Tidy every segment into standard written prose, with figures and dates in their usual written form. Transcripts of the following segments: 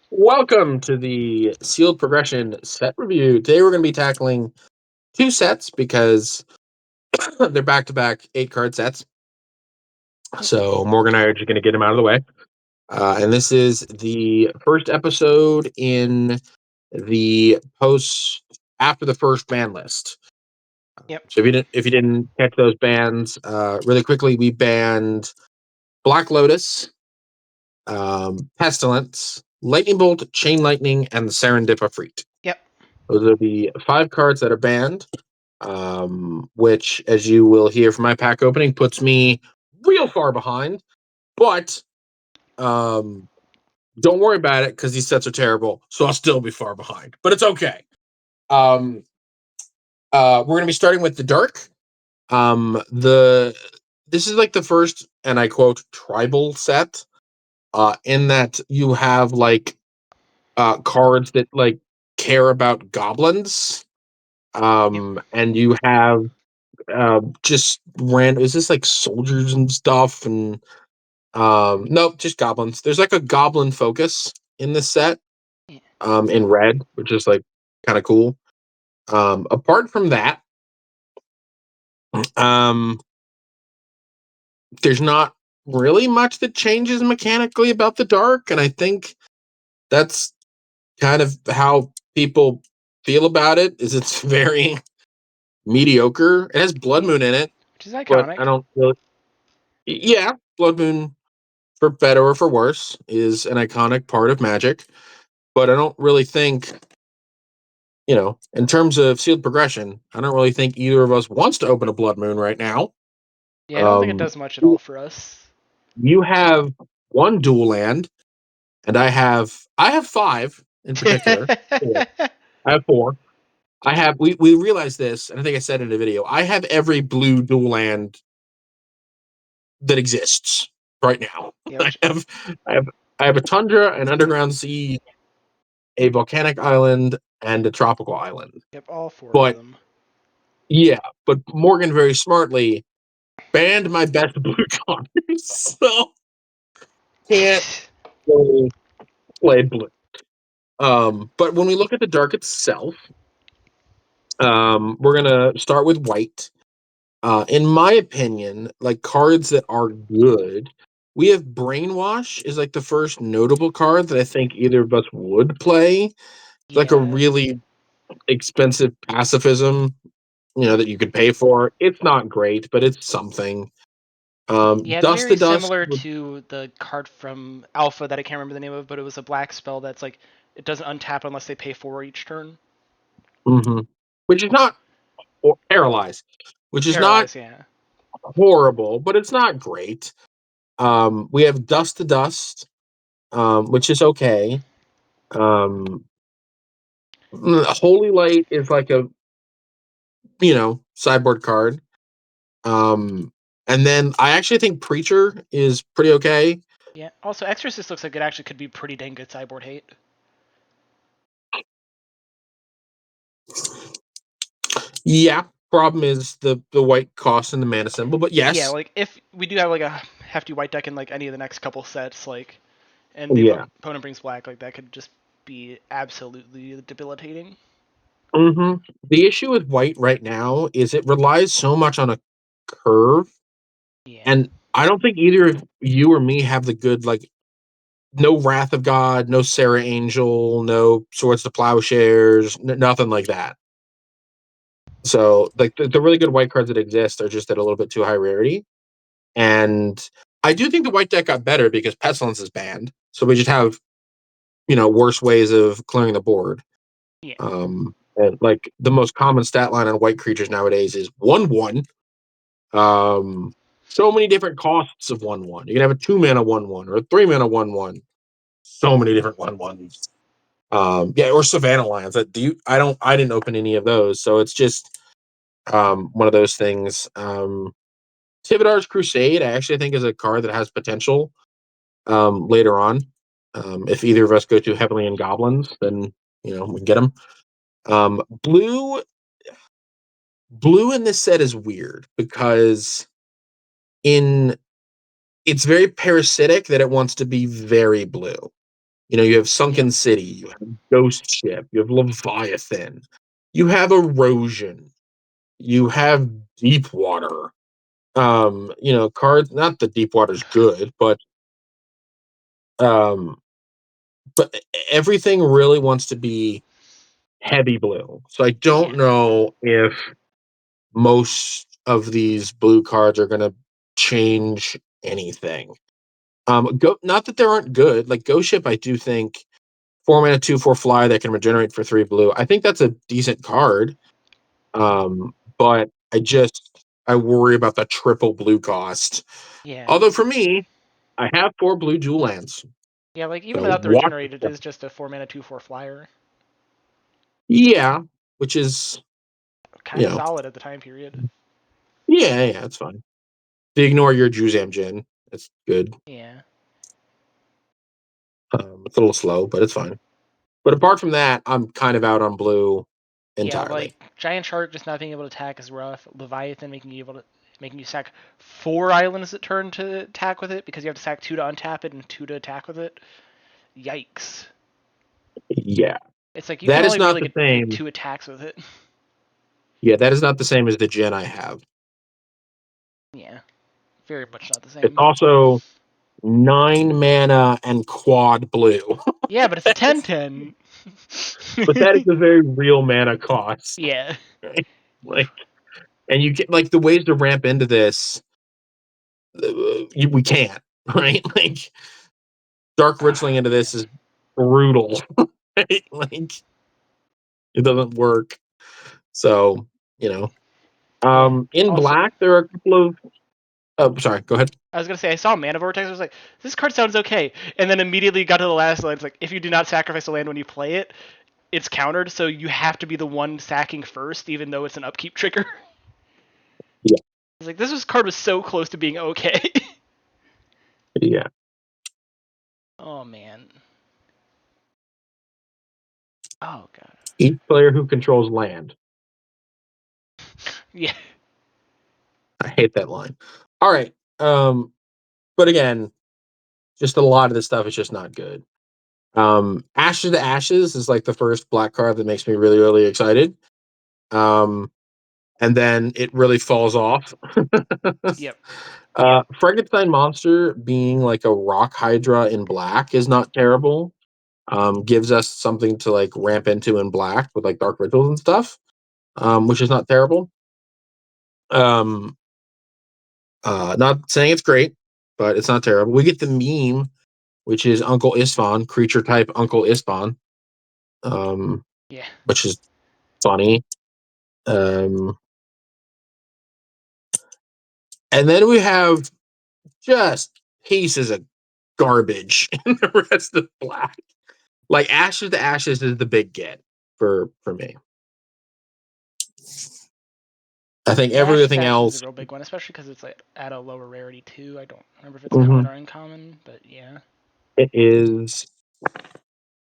Welcome to the Sealed Progression set review. Today we're going to be tackling two sets because they're back-to-back 8-card sets. So Morgan and I are just going to get them out of the way. And this is the first episode in the post after the first ban list. Yep. So if you didn't catch those bans, really quickly, we banned Black Lotus, Pestilence, Lightning Bolt, Chain Lightning, and the Serendipity. Yep. Those are the 5 cards that are banned, which, as you will hear from my pack opening, puts me real far behind. But don't worry about it because these sets are terrible, so I'll still be far behind. But it's okay. We're going to be starting with the Dark. This is like the first, and I quote, tribal set. In that you have like cards that like care about goblins. And you have just random. Is this like soldiers and stuff? And nope, just goblins. There's like a goblin focus in this set. In red, which is like kind of cool. Apart from that, um, there's not really much that changes mechanically about the Dark, and I think that's kind of how people feel about it. Is it's very mediocre. It has Blood Moon in it, Which is but iconic. I don't really. Yeah, Blood Moon, for better or for worse, is an iconic part of Magic. But I don't really think, in terms of sealed progression, I don't really think either of us wants to open a Blood Moon right now. Yeah, I don't think it Um, does much at all for us. you have one dual land, and I have 5 in particular. 4. I have 4. We realized this, and I think I said in a video. I have every blue dual land that exists right now. Yeah, I which, have I have I have a tundra, an underground sea, a volcanic island, and a tropical island. yep, all 4 of But them. yeah, but Morgan very smartly banned my best blue cards, so can't really play blue. But when we look at the Dark itself, we're gonna start with white. In my opinion, like cards that are good, we have Brainwash is like the first notable card that I think either of us would play. It's like a Yeah. really expensive pacifism, that you could pay for. It's not great, but it's something. Yeah, it's Dust very to Dust. similar to the card from Alpha that I can't remember the name of, but it was a black spell that's like, it doesn't untap unless they pay 4 each turn. Mhm. Which is not or Paralyze, which is not Paralyze, yeah. horrible, but it's not great. We have Dust to Dust, which is okay. Um, Holy Light is like a sideboard card. And then I actually think Preacher is pretty okay. Yeah. Also, Exorcist looks like it actually could be pretty dang good sideboard hate. Yeah. Problem is the white cost and the mana symbol, but Yeah, yes. like if we do have like a hefty white deck in like any of the next couple sets, like, and the Yeah. opponent brings black, like that could just be absolutely debilitating. The issue with white right now is it relies so much on a curve, Yeah. and I don't think either of you or me have the good, like, no Wrath of God, no Sarah Angel, no Swords to Plowshares, nothing like that. So, like, the really good white cards that exist are just at a little bit too high rarity. And I do think the white deck got better because Pestilence is banned. So we just have, worse ways of clearing the board. Yeah. And like the most common stat line on white creatures nowadays is 1/1. So many different costs of 1/1. You can have a 2-mana 1/1 or a 3-mana 1/1. So many different 1/1s. Yeah, or Savannah Lions. I didn't open any of those, so it's just one of those things. Tividar's Crusade, I actually think is a card that has potential later on. If either of us go too heavily in goblins, then we can get them. Blue in this set is weird because in it's very parasitic that it wants to be very blue. You have Sunken Yep. City, you have Ghost Ship, you have Leviathan, you have Erosion, you have Deep Water. Cards. Not that Deep Water's good, um, but everything really wants to be heavy blue. So I don't Yeah. know if most of these blue cards are going to change anything. Not that they aren't good. Like Ghost Ship, I do think 4 mana 2/4 fly that can regenerate for 3 blue. I think that's a decent card. But I worry about the triple blue cost. Yeah. Although for me, I have 4 blue dual lands. Yeah, like even So without the watch. regenerate, it is just a 4 mana 2/4 flyer. Yeah, which is Kind you of know, solid at the time period. yeah, it's fine. If you ignore your Juzam Jin, it's good. Yeah. It's a little slow, but it's fine. But apart from that, I'm kind of out on blue Yeah, entirely. like Giant Shark just not being able to attack is rough. Leviathan making you sack 4 islands that turn to attack with it because you have to sack 2 to untap it and 2 to attack with it. Yikes. Yeah, It's like you can that is only not really the get like same. 2 attacks with it. Yeah, that is not the same as the Jin I have. Yeah, very much not the It's same. also 9 mana and quad blue. Yeah, but it's a 10/10. But that is a very real mana cost. Yeah. Right? Like, and you get like the ways to ramp into this. We can't, right? Like, Dark Richtling into this is brutal. Right? Like, it doesn't work. So, you know, Yeah. in Also, black there are a couple of. Oh, sorry. Go ahead. I was gonna say I saw Mana Vortex. I was like, this card sounds okay, and then immediately got to the last line. It's like, if you do not sacrifice a land when you play it, it's countered. So you have to be the one sacking first, even though it's an upkeep trigger. Yeah, It's like this card was so close to being okay. yeah. Oh man. Oh god. Each player who controls land. Yeah. I hate that line. All right. But again, just a lot of this stuff is just not good. Ashes to Ashes is like the first black card that makes me really, really excited. And then it really falls off. Yep. Frankenstein Monster being like a rock hydra in black is not terrible. Gives us something to like ramp into in black with like dark rituals and stuff, which is not terrible. Um, not saying it's great, but it's not terrible. We get the meme, which is Uncle Isfan, creature type Uncle Isfan, Yeah. which is funny. Um, and then we have just pieces of garbage in the rest of black. Like Ashes to Ashes is the big get for me. I think Yeah, Ashes everything Ashes is a else. real big one, especially because it's like at a lower rarity too. I don't remember if it's Mhm, common or uncommon, but yeah. it is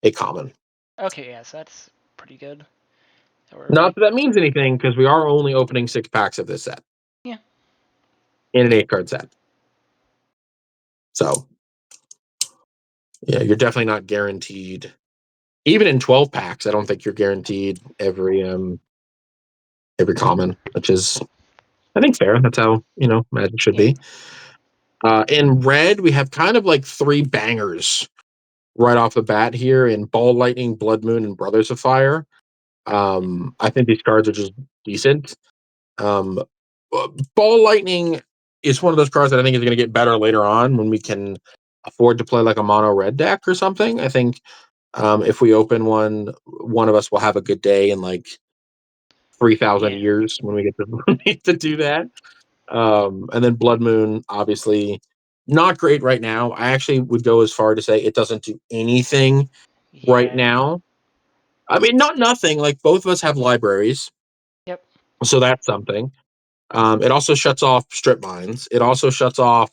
a common. Okay, yeah, so that's pretty good. Not Already. that that means anything because we are only opening 6 packs of this set Yeah. in an 8 card set. So yeah, you're definitely not guaranteed. Even in 12 packs, I don't think you're guaranteed every common, which is I think fair. That's how Magic should Yeah. be. In red, we have kind of like 3 bangers right off the bat here in Ball Lightning, Blood Moon, and Brothers of Fire. I think these cards are just decent. Um, Ball Lightning is one of those cards that I think is going to get better later on when we can afford to play like a mono red deck or something. I think if we open one of us will have a good day in like 3,000 Yeah. years when we get to, when we get to do that. And then Blood Moon, obviously, not great right now. I actually would go as far to say it doesn't do anything right Yeah. now. I mean, not nothing. Like both of us have libraries, Yep. so that's something. It also shuts off strip mines. It also shuts off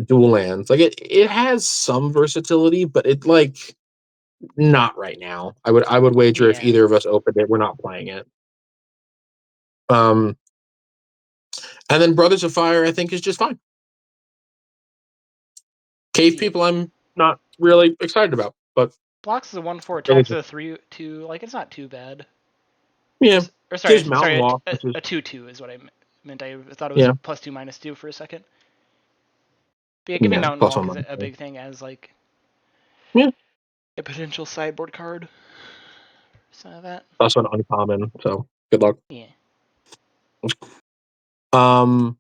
dual lands. Like it has some versatility, but it like not right now. I would wager if Yeah. either of us opened it, we're not playing it. Um, and then Brothers of Fire, I think, is just fine. Cave Yeah. People, I'm not really excited about. But Blocks is a 1/4, really attacks just, a 3/2. Like, it's not too bad. yeah, Or gives sorry, Mountain Walk, a which is 2/2 is what I meant. I thought it was yeah, +2/-2 for a second. But yeah, giving yeah, Mountain plus Walk one is minus a two. big thing as like Yeah, a potential sideboard card. Some of that. plus one uncommon. So good luck. Yeah. Um,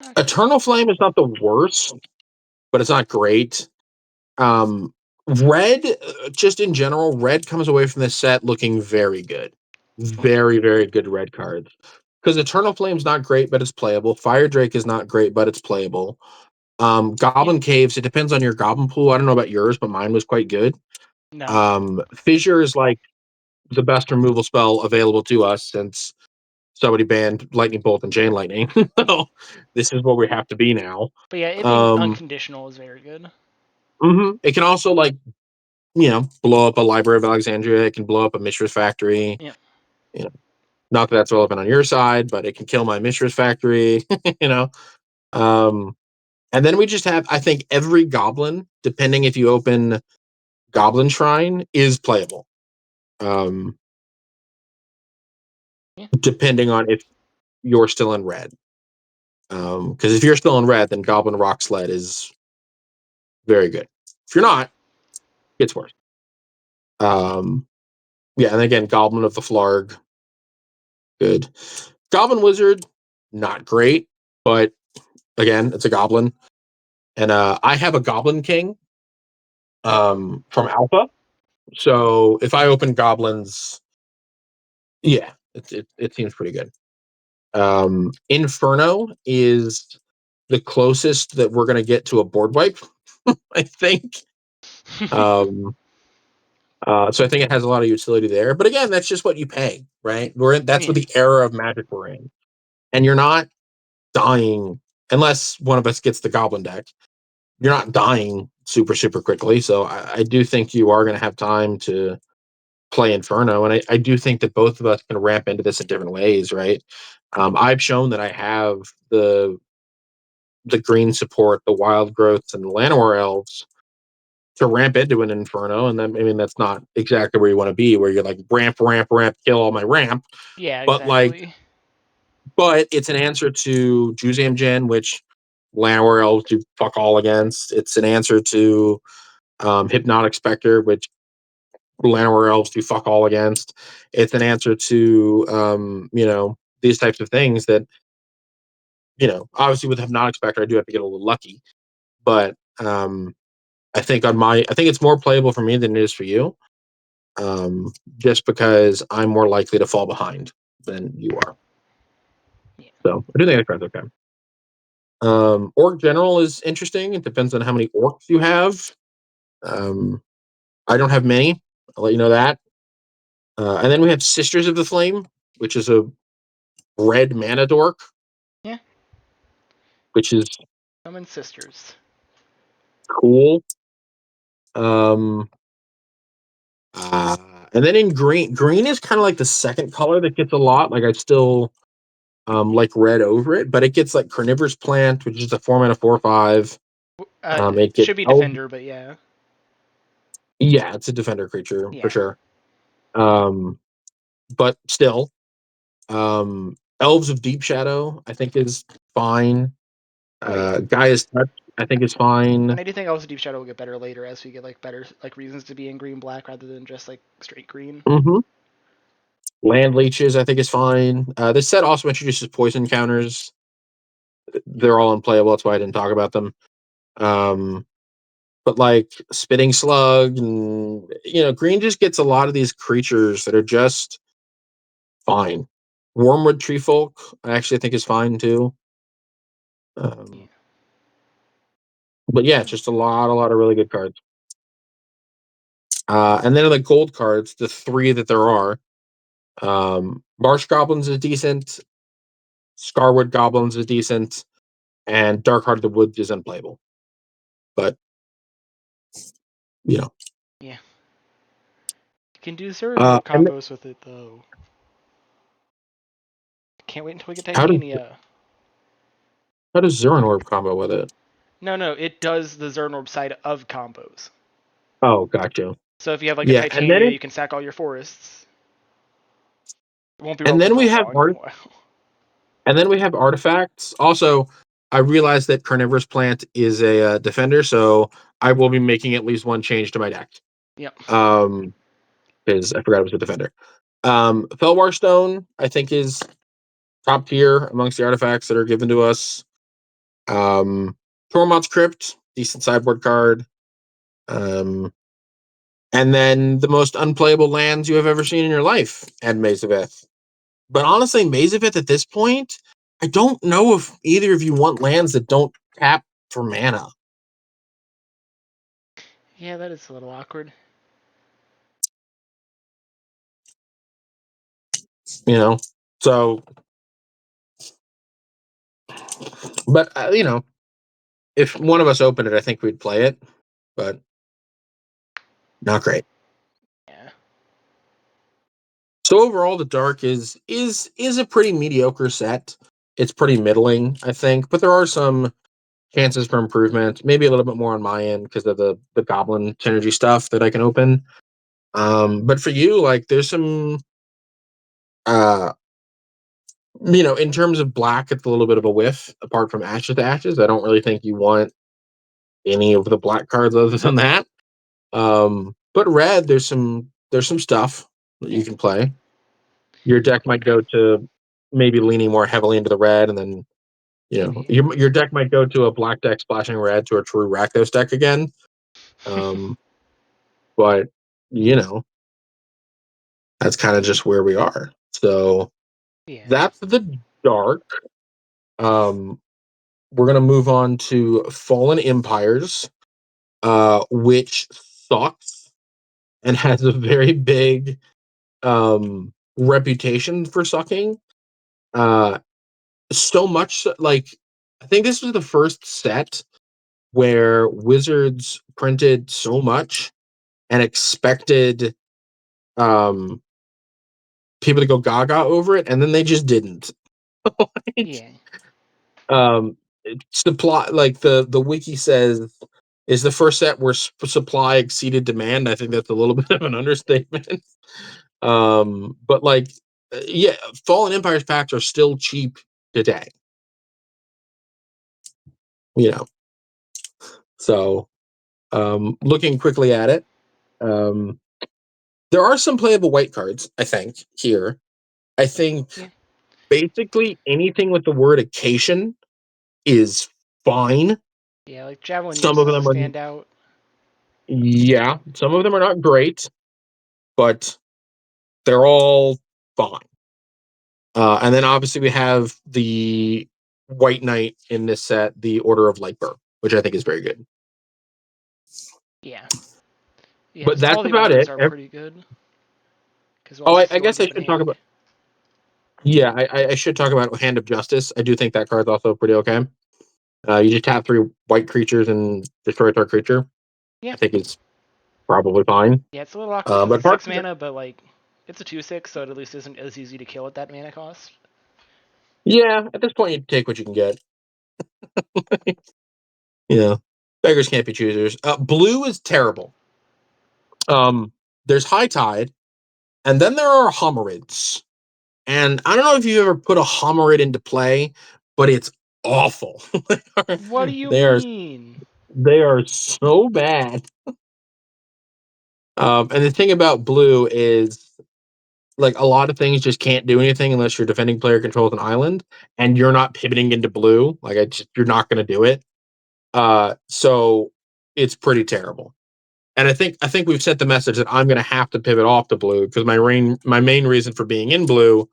Okay. Eternal Flame is not the worst, but it's not great. Red, just in general, red comes away from this set looking very good. Very, very good red cards. Because Eternal Flame's not great, but it's playable. Fire Drake is not great, but it's playable. Goblin Caves, it depends on your goblin pool. I don't know about yours, but mine was quite good. No. Fissure is like the best removal spell available to us since somebody banned Lightning Bolt and Chain Lightning. So this is what we have to be now. But yeah, it being Um, unconditional is very good. It can also like blow up a Library of Alexandria. It can blow up a Mishra's Factory. Yeah. You know, not that that's relevant on your side, but it can kill my Mishra's Factory. you know, um, and then we just have, I think, every goblin, depending if you open Goblin Shrine, is playable. Yeah. Depending on if you're still in red. Because if you're still in red, then Goblin Rock Sled is very good. If you're not, it's worse. Yeah, and again, Goblin of the Flarg, good. Goblin Wizard, not great, but again, it's a goblin. And I have a Goblin King from Alpha. So if I open goblins, yeah, it seems pretty good. Inferno is the closest that we're gonna get to a board wipe, I think. So I think it has a lot of utility there. But again, that's just what you pay, right? That's what Yeah. the era of Magic we're in. And you're not dying unless one of us gets the goblin deck. You're not dying super, super quickly. So I do think you are going to have time to play Inferno. And I do think that both of us can ramp into this in different ways, right? I've shown that I have the green support, the wild growths, and the Llanowar elves to ramp into an Inferno. And then, I mean, that's not exactly where you want to be, where you're like ramp, ramp, ramp, kill all my ramp. Yeah, But like, exactly. but it's an answer to Juzam Gen, which Llanowar elves do fuck all against. It's an answer to Hypnotic Spectre, which Llanowar elves do fuck all against. It's an answer to these types of things that obviously with Hypnotic Spectre I do have to get a little lucky, but I think it's more playable for me than it is for you, just because I'm more likely to fall behind than you are. Yeah. So I do think that card's okay. Orc General is interesting. It depends on how many orcs you have. I don't have many. I'll let you know that. And then we have Sisters of the Flame, which is a red mana dork, Yeah. which is Summon sisters. cool. Um, and then in green is kind of like the second color that gets a lot. Like I still like red over it, but it gets like Carnivorous Plant, which is a 4 mana 4/5. It gets Should be defender, but yeah. yeah, it's a defender creature for Yeah. sure. But still, Elves of Deep Shadow, I think is fine. Oh yeah. Gaia's Touch, I think is fine. And I do think also Deep Shadow will get better later as we get like better like reasons to be in green black rather than just like straight green. Mm-hmm. Land Leeches, I think is fine. This set also introduces poison counters. They're all unplayable. That's why I didn't talk about them. But like Spitting Slug, and green just gets a lot of these creatures that are just fine. Wormwood Tree Folk, I actually think is fine too. Yeah. But yeah, just a lot of really good cards. And then the gold cards, the three that there are, Marsh Goblins is decent, Scarwood Goblins is decent, and Darkheart of the Woods is unplayable. But Yeah. You can do certain and combos with it though. Can't wait until we get how does Titania. how does Zero Orb combo with it? No, it does the Zernorb side of combos. Oh, gotcha. So if you have like a Yeah, Titania, you can sack all your forests. It won't be and relevant then for we a have long while. and then we have artifacts. Also, I realized that Carnivorous Plant is a defender, so I will be making at least one change to my deck. Yep. Because I forgot it was a defender. Felwar Stone, I think, is top tier amongst the artifacts that are given to us. Tormod's Crypt, decent sideboard card. And then the most unplayable lands you have ever seen in your life, and Maze of Ith. But honestly, Maze of Ith at this point, I don't know if either of you want lands that don't tap for mana. Yeah, that is a little awkward. You know, so, but if one of us opened it, I think we'd play it, but not great. Yeah. So overall, the Dark is a pretty mediocre set. It's pretty middling, I think, but there are some chances for improvement. Maybe a little bit more on my end because of the Goblin synergy stuff that I can open. But for you, like, there's some, uh, in terms of black, it's a little bit of a whiff. Apart from Ashes to Ashes, I don't really think you want any of the black cards other than that. But red, there's some stuff that you can play. Your deck might go to maybe leaning more heavily into the red, and then your deck might go to a black deck splashing red to a true Rakdos deck again. But you know that's kind of just where we are. So Yeah. that's the Dark. Um, we're gonna move on to Fallen Empires, which sucks and has a very big reputation for sucking. Uh, so much like I think this was the first set where Wizards printed so much and expected um people to go gaga over it, and then they just didn't. Like, Yeah. um supply, like the wiki says, is the first set where supply exceeded demand. I think that's a little bit of an understatement. But like, yeah, Fallen Empires packs are still cheap today, you know. So looking quickly at it, um there are some playable white cards, I think, here. I think Yeah. basically anything with the word occasion is fine. Yeah, like Javelin Some Use of is a them are, standout. yeah, some of them are not great, but they're all fine. And then obviously we have the White Knight in this set, the Order of Lightburn, which I think is very good. Yeah. Yeah, But just all that's the about islands it. are pretty good. Because we're Oh, also I still guess I getting should talk Hang. about. Yeah, I should talk about Hand of Justice. I do think that card's also pretty okay. You just tap 3 white creatures and destroy a target creature. Yeah. I think it's probably fine. Yeah, it's a little awkward because But it's apart 6 from that, mana, but like it's a 2/6, so it at least isn't as easy to kill at that mana cost. yeah, at this point you take what you can get. Beggars can't be choosers. Blue is terrible. There's High Tide, and then there are Homerids. And I don't know if you ever put a Homerid into play, but it's awful. What do you they are mean? they are so bad. And the thing about blue is, like, a lot of things just can't do anything unless your defending player controls an island, and you're not pivoting into blue. Like, you're not going to do it. So it's pretty terrible. And I think we've sent the message that I'm going to have to pivot off to blue because my main reason for being in blue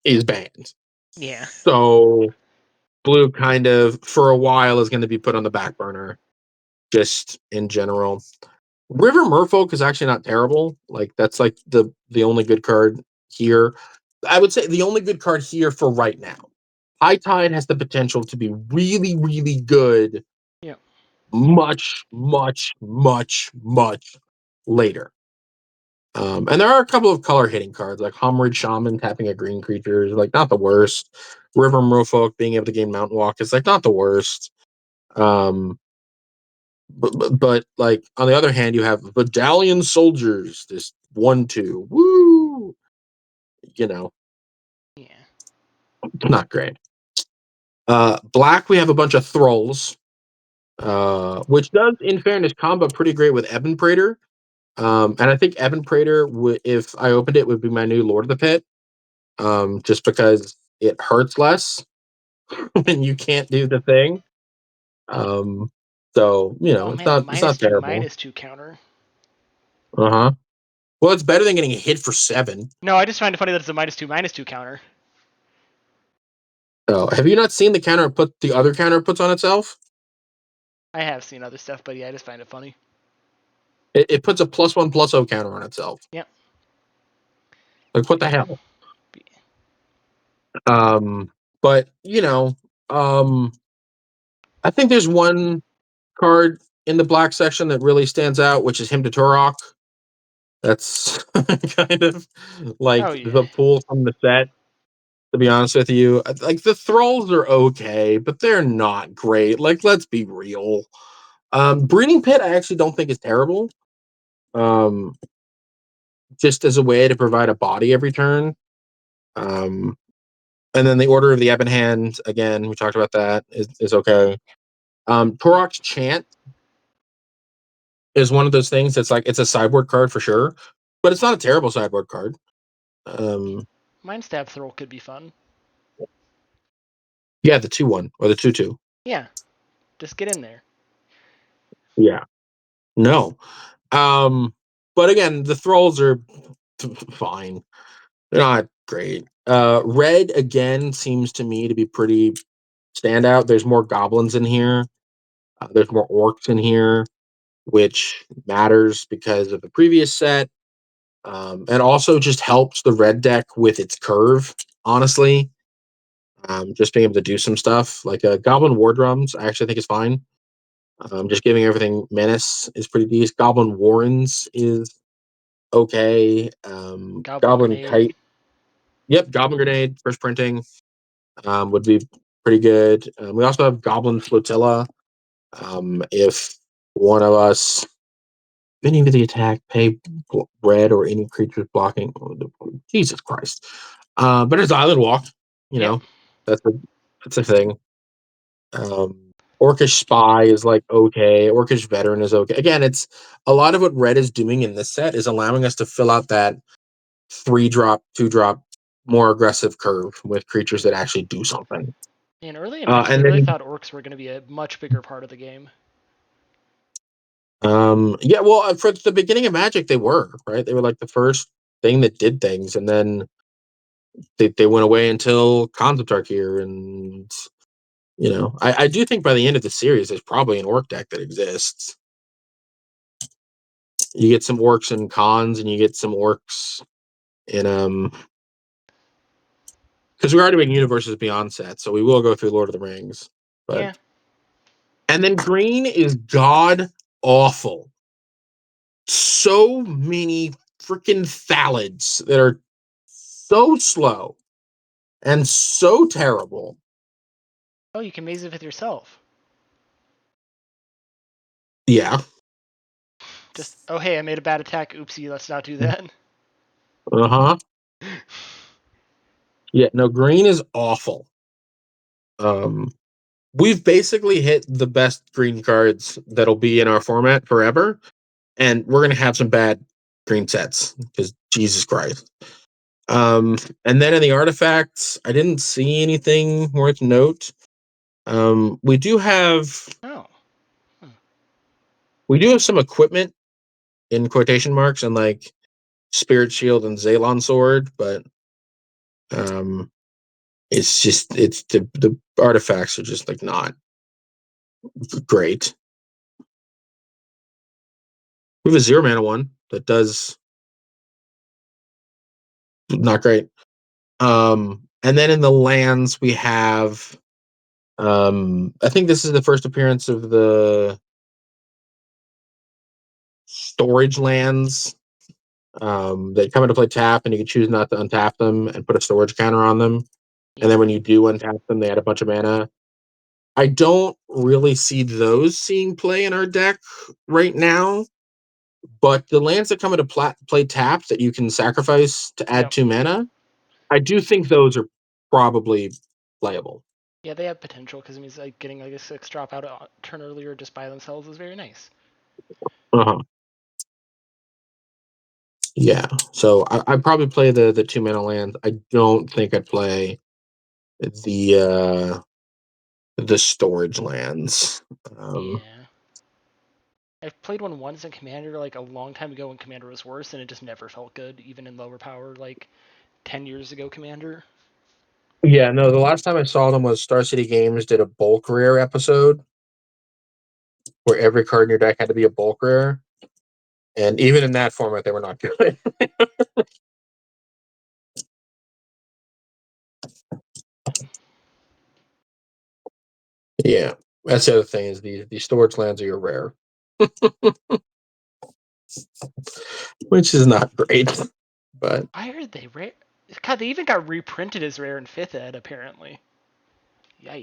is banned. Yeah. So blue kind of for a while is going to be put on the back burner, just in general. River Merfolk is actually not terrible. Like, that's like the only good card here. I would say the only good card here for right now. High Tide has the potential to be really, really good Yeah. much, much, much, much later. And there are a couple of color hitting cards like Homerid Shaman tapping a green creature is like not the worst. River Merfolk being able to gain Mountain Walk is like not the worst. But like on the other hand, you have battalion soldiers. This 1/2, woo, you know, Yeah. not great. Black, we have a bunch of thralls, which does, in fairness, combo pretty great with Eben Praetor. And I think Eben Praetor, if I opened it, would be my new Lord of the Pit. Just because it hurts less when you can't do the thing. So Oh it's man, a not -2 terrible. -2 counter. Uh-huh. Well, it's better than getting hit for 7. No, I just find it funny that it's a -2 -2 counter. Oh, have you not seen the counter put the other counter it puts on itself? I have seen other stuff, but yeah, I just find it funny. It puts a +1/+0 counter on itself. Yep. Like, what the hell? Um, but I think there's one card in the black section that really stands out, which is him to Turok. That's kind of Oh like yeah. the pull from the set. To be honest with you, like the thralls are okay, but they're not great. Like, let's be real. Breeding Pit, I actually don't think is terrible. Um, just as a way to provide a body every turn. Um, and then the Order of the Ebon Hand, again, we talked about that, is okay. Turok's Chant is one of those things that's like, it's a sideboard card for sure, but it's not a terrible sideboard card. Mind Stab Throw could be fun. Yeah, the 2/1 or the 2/2. Yeah, just get in there. Yeah, no. But again, the thralls are fine. They're not great. Red again seems to me to be pretty standout. There's more goblins in here. There's more orcs in here, which matters because of the previous set. And also just helps the red deck with its curve, honestly. Just being able to do some stuff like Goblin War Drums, I actually think is fine. Just giving everything menace is pretty decent. Goblin Warrens is okay. Goblin Goblin Grenade. Kite, yep. Goblin Grenade, first printing, would be pretty good. We also have Goblin Flotilla. If one of us bending to the attack, pay red or any creatures blocking. Jesus Christ! But it's Island Walk. You Yep. know, that's a that's a thing. Orcish Spy is like okay. Orcish Veteran is okay. Again, it's a lot of what red is doing in this set is allowing us to fill out that 3-drop, 2-drop, more aggressive curve with creatures that actually do something. And early in Magic, I And really then, thought orcs were going to be a much bigger part of the game. yeah, well, for the beginning of Magic, they were right. They were like the first thing that did things, and then they went away until Concept Arc here, and I do think by the end of the series, there's probably an orc deck that exists. You get some orcs in cons, and you get some orcs in because we're already making Universes Beyond sets, so we will go through Lord of the Rings. But Yeah. and then green is god awful. So many freaking phthalids that are so slow and so terrible. Oh, you can maze it with yourself. Yeah. Just, oh hey, I made a bad attack. Oopsie, let's not do that. Uh-huh. Yeah, no, green is awful. We've basically hit the best green cards that'll be in our format forever, and we're gonna have some bad green sets because Jesus Christ. And then in the artifacts, I didn't see anything worth note. We do have Oh. some equipment in quotation marks and like Spirit Shield and Zalon Sword, but it's the artifacts are just like not great. We have a 0-mana one that does not great. And then in the lands we have I think this is the first appearance of the storage lands that come into play tap, and you can choose not to untap them and put a storage counter on them. And Yeah. then when you do untap them, they add a bunch of mana. I don't really see those seeing play in our deck right now. But the lands that come into play tapped that you can sacrifice to add Yep. 2 mana, I do think those are probably playable. Yeah, they have potential because it means like getting like a 6 drop out a turn earlier just by themselves is very nice. Uh-huh. Yeah. So I'd probably play the 2 mana lands. I don't think I'd play the storage lands. Yeah. I've played one once in Commander like a long time ago when Commander was worse, and it just never felt good, even in lower power, like 10 years ago Commander. Yeah, no, the last time I saw them was Star City Games did a bulk rare episode where every card in your deck had to be a bulk rare. And even in that format, they were not good. Yeah. That's the other thing is these storage lands are your rare. Which is not great. But Why are they rare? God, they even got reprinted as rare in 5th ed, apparently.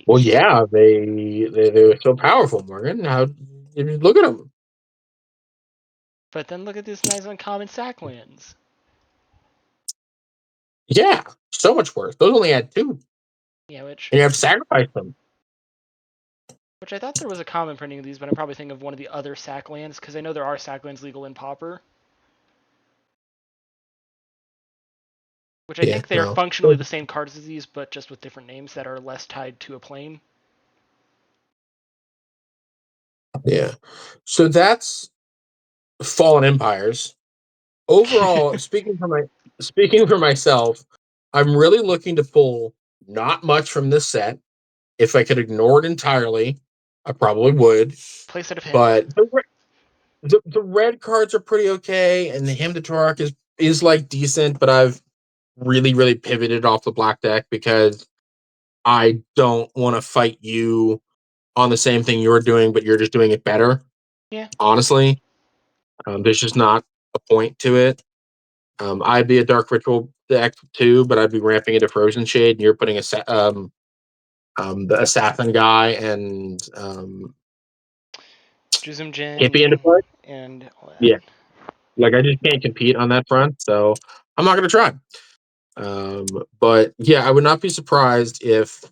well, Yikes. yeah, they were so powerful, Morgan. How look at them? But then look at this nice uncommon sack lands. Yeah, so much worse. Those only had 2, Yeah, and you have to sacrifice them. which I thought there was a common printing of these, but I'm probably thinking of one of the other sack lands, because I know there are sack lands legal in Pauper. Which I Yeah, think they are no, functionally the same cards as these, but just with different names that are less tied to a plane. yeah. So that's Fallen Empires. Overall, speaking for myself, I'm really looking to pull not much from this set. If I could ignore it entirely, I probably would. Place out of hint. But the red cards are pretty okay, and the Hymn to Torok is like decent, but I've really pivoted off the black deck because I don't want to fight you on the same thing you're doing, but you're just doing it better. Yeah. Honestly, there's just not a point to it. I'd be a Dark Ritual deck too, but I'd be ramping into Frozen Shade, and you're putting the Assassin guy and Juzum Hippie into Jin play. and all that. Yeah, like I just can't compete on that front, so I'm not gonna try. Um, but yeah, I would not be surprised if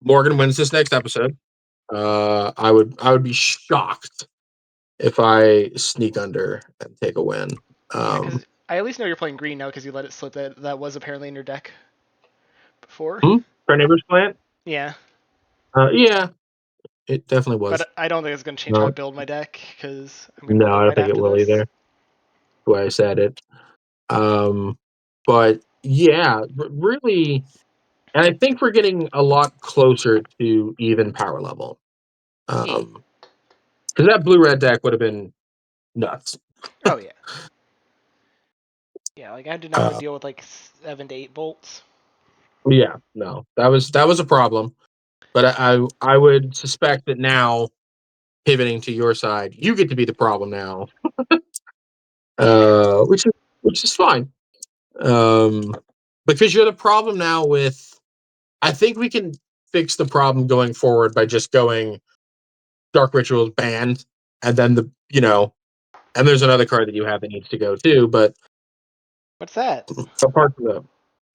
Morgan wins this next episode. I would be shocked if I sneak under and take a win. Yeah, Um, because I at least know you're playing green now because you let it slip that that was apparently in your deck before. Carnivorous Plant. Yeah. Yeah, it definitely was. But I don't think it's going to change how I No, build my deck because I'm going to no, play I don't right think it after will this. either. The way I said it. But yeah, really, and I think we're getting a lot closer to even power level. Yeah. Because that blue red deck would have been nuts. Oh, yeah. Yeah, like I did not want to Uh, deal with like 7 to 8 bolts. yeah, no, that was a problem. But I would suspect that now pivoting to your side, you get to be the problem now, Yeah. which is fine. Um, because you're the problem now with. I think we can fix the problem going forward by just going Dark Rituals banned, and then and there's another card that you have that needs to go too. But What's that? apart from the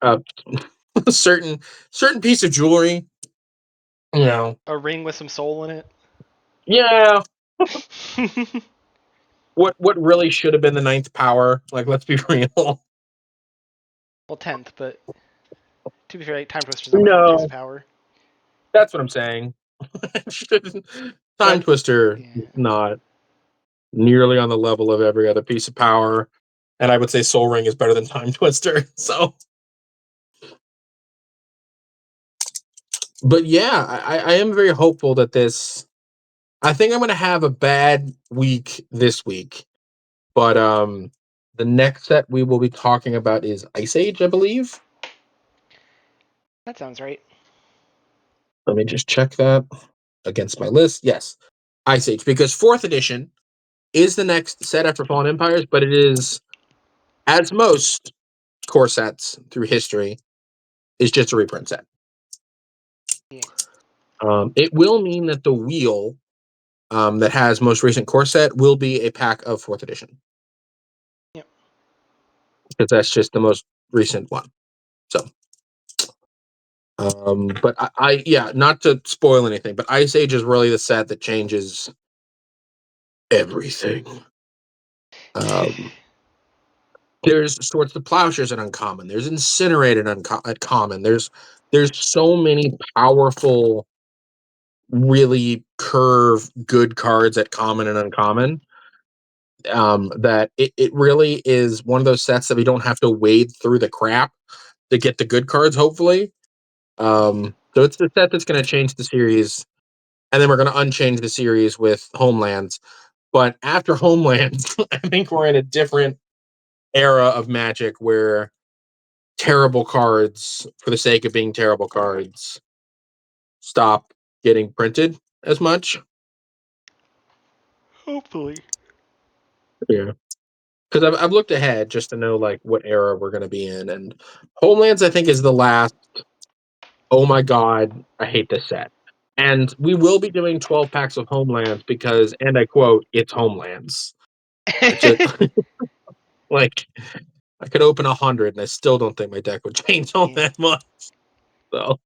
uh, certain piece of jewelry, you know, A ring with some soul in it? yeah. What really should have been the ninth power? Like, let's be real. Well, 10th, but to be fair, like, Time Twister's not my favorite piece of No, power. that's what I'm saying. Time But, Twister yeah. not nearly on the level of every other piece of power, and I would say Soul Ring is better than Time Twister. So, but yeah, I am very hopeful that this. I think I'm going to have a bad week this week, but the next set we will be talking about is Ice Age, I believe. That sounds right. Let me just check that against my list. Yes, Ice Age, because fourth edition is the next set after Fallen Empires, but it is, as most core sets through history, is just a reprint set. Yeah. It will mean that the wheel that has most recent core set will be a pack of 4th edition. Yep. Because that's just the most recent one. So, but not to spoil anything, but Ice Age is really the set that changes everything. There's Swords to Plowshares at uncommon. There's Incinerated at common. There's so many powerful, really curve good cards at common and uncommon. That it really is one of those sets that we don't have to wade through the crap to get the good cards, hopefully. So it's the set that's going to change the series, and then we're going to unchange the series with Homelands. But after Homelands, I think we're in a different era of Magic where terrible cards, for the sake of being terrible cards, stop getting printed as much. Hopefully. Yeah. Because I've looked ahead just to know like what era we're going to be in, and Homelands I think is the last. Oh my god, I hate this set. And we will be doing 12 packs of Homelands because, and I quote, it's Homelands. Just, like I could open 100 and I still don't think my deck would change all that much. So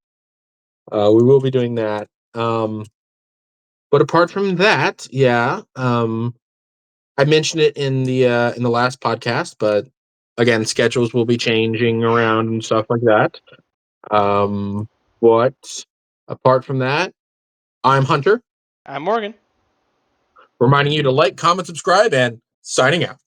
we will be doing that. But apart from that, yeah. I mentioned it in the last podcast, but again, schedules will be changing around and stuff like that. But apart from that, I'm Hunter. I'm Morgan. Reminding you to like, comment, subscribe, and signing out.